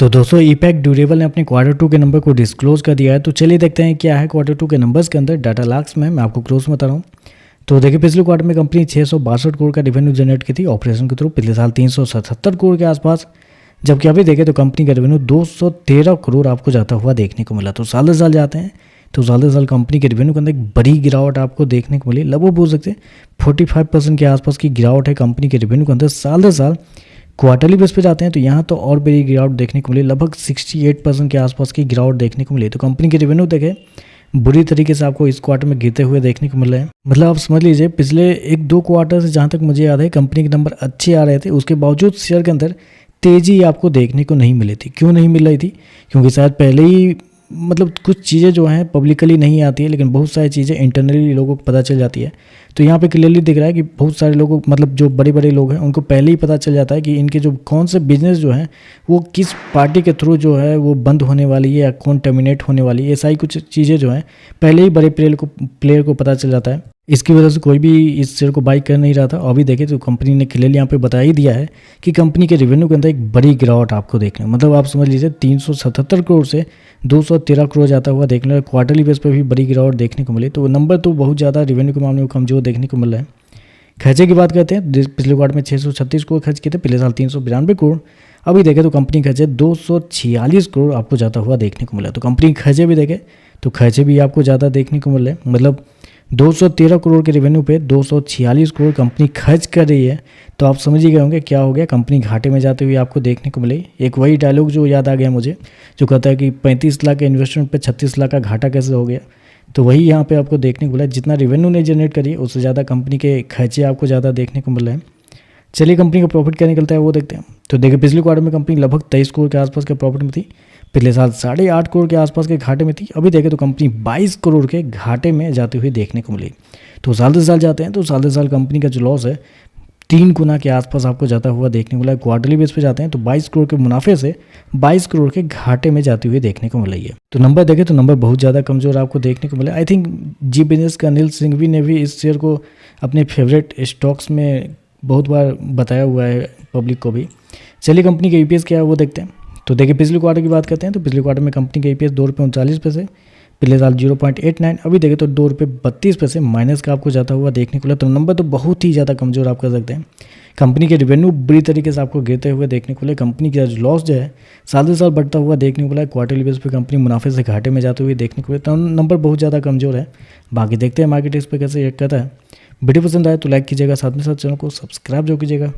तो दोस्तों ईपैक ड्यूरेबल ने अपने Q2 के नंबर को डिस्क्लोज कर दिया है। तो चलिए देखते हैं क्या है Q2 के नंबर्स के अंदर डाटा लाक्स में। मैं आपको क्लोज बता रहा हूँ। तो देखिए पिछले क्वार्टर में कंपनी 662 करोड़ का रेवेन्यू जनरेट की थी ऑपरेशन के थ्रू, पिछले साल 377 करोड़ के आसपास, जबकि अभी देखें तो कंपनी का रेवेन्यू 213 करोड़ आपको जाता हुआ देखने को मिला। तो साल दर साल जाते हैं तो साल दर साल कंपनी के रेवेन्यू के अंदर एक बड़ी गिरावट आपको देखने को मिली। लगभग बोल सकते हैं 45% के आसपास की गिरावट है कंपनी के रेवेन्यू के अंदर साल दर साल। क्वार्टरली बेस पे जाते हैं तो यहाँ तो और बड़ी गिरावट देखने को मिली, लगभग 68% के आसपास की गिरावट देखने को मिली। तो कंपनी के रेवेन्यू देखें बुरी तरीके से आपको इस क्वार्टर में गिरते हुए देखने को मिल रहे हैं। मतलब आप समझ लीजिए पिछले 1-2 क्वार्टर से जहाँ तक मुझे याद है कंपनी के नंबर अच्छे आ रहे थे, उसके बावजूद शेयर के अंदर तेज़ी आपको देखने को नहीं मिली थी। क्यों नहीं मिल रही थी? क्योंकि शायद पहले ही मतलब कुछ चीज़ें जो हैं पब्लिकली नहीं आती है, लेकिन बहुत सारी चीज़ें इंटरनली लोगों को पता चल जाती है। तो यहाँ पे क्लियरली दिख रहा है कि बहुत सारे लोगों मतलब जो बड़े बड़े लोग हैं उनको पहले ही पता चल जाता है कि इनके जो कौन से बिजनेस जो हैं वो किस पार्टी के थ्रू जो है वो बंद होने वाली है या कौन टर्मिनेट होने वाली है। ऐसा ही कुछ चीज़ें जो हैं पहले ही बड़े प्लेयर को पता चल जाता है। इसकी वजह से कोई भी इस शेयर को बाई कर नहीं रहा था। अभी देखें तो कंपनी ने क्लियरली यहाँ पे बता ही दिया है कि कंपनी के रेवेन्यू के अंदर एक बड़ी गिरावट आपको देखने, मतलब आप समझ लीजिए 377 करोड़ से 213 करोड़ जाता हुआ देखने, क्वार्टरली बेस पर भी बड़ी गिरावट देखने को मिली। तो नंबर तो बहुत ज़्यादा रेवेन्यू के मामले में कमजोर देखने को मिल रहा है। खर्चे की बात करते हैं, पिछले क्वार्टर में 636 करोड़ खर्च किए थे, पिछले साल 392 करोड़। अभी देखें तो कंपनी खर्चे 246 करोड़ आपको जाता हुआ देखने को मिला। तो कंपनी खर्चे भी देखें तो खर्चे भी आपको ज़्यादा देखने को मिल रहे हैं, मतलब 213 करोड़ के रेवेन्यू पे 246 करोड़ कंपनी खर्च कर रही है। तो आप समझ ही गए होंगे क्या हो गया, कंपनी घाटे में जाते हुए आपको देखने को मिले। एक वही डायलॉग जो याद आ गया मुझे, जो कहता है कि 35 लाख के इन्वेस्टमेंट पे 36 लाख का घाटा कैसे हो गया। तो वही यहाँ पे आपको देखने को मिला, जितना रेवेन्यू नहीं जनरेट करिए उससे ज़्यादा कंपनी के खर्चे आपको ज़्यादा देखने को मिल रहे हैं। चलिए कंपनी का प्रॉफिट क्या निकलता है वो देखते हैं। तो देखिए पिछले क्वार्टर में कंपनी लगभग 23 करोड़ के आसपास के प्रॉफिट में थी, पिछले साल 8.5 करोड़ के आसपास के घाटे में थी। अभी देखें तो कंपनी 22 करोड़ के घाटे में जाते हुए देखने को मिली। तो साल दर साल जाते हैं तो साल दर साल कंपनी का जो लॉस है 3 गुना के आसपास आपको जाता हुआ देखने को मिला। क्वार्टरली बेस पे जाते हैं तो 22 करोड़ के मुनाफे से 22 करोड़ के घाटे में जाते हुए देखने को मिला है। तो नंबर देखें तो नंबर बहुत ज़्यादा कमज़ोर आपको देखने को मिला। आई थिंक जी बिजनेस का अनिल सिंघवी ने भी इस शेयर को अपने फेवरेट स्टॉक्स में बहुत बार बताया हुआ है पब्लिक को भी। चलिए कंपनी के ईपीएस क्या है वो देखते हैं। तो देखिए पिछले क्वार्टर की बात करते हैं तो पिछले क्वार्टर में कंपनी का ईपीएस ₹2.39, पिछले साल 0.89। अभी देखें तो ₹2.32 माइनस का आपको जाता हुआ देखने को मिला। तो नंबर तो बहुत ही ज़्यादा कमज़ोर आप कर सकते हैं। कंपनी के रेवेन्यू बुरी तरीके से आपको गिरते हुए देखने को मिले। कंपनी का लॉस जो है साल दर साल बढ़ता हुआ देखने को मिला। क्वार्टरली बेस पे कंपनी मुनाफे से घाटे में जाते हुए देखने को मिले। तो नंबर बहुत ज़्यादा कमज़ोर है। बाकी देखते हैं मार्केट इस पर कैसे रिएक्ट करता है। वीडियो पसंद आए तो लाइक कीजिएगा, साथ में साथ चैनल को सब्सक्राइब जो कीजिएगा।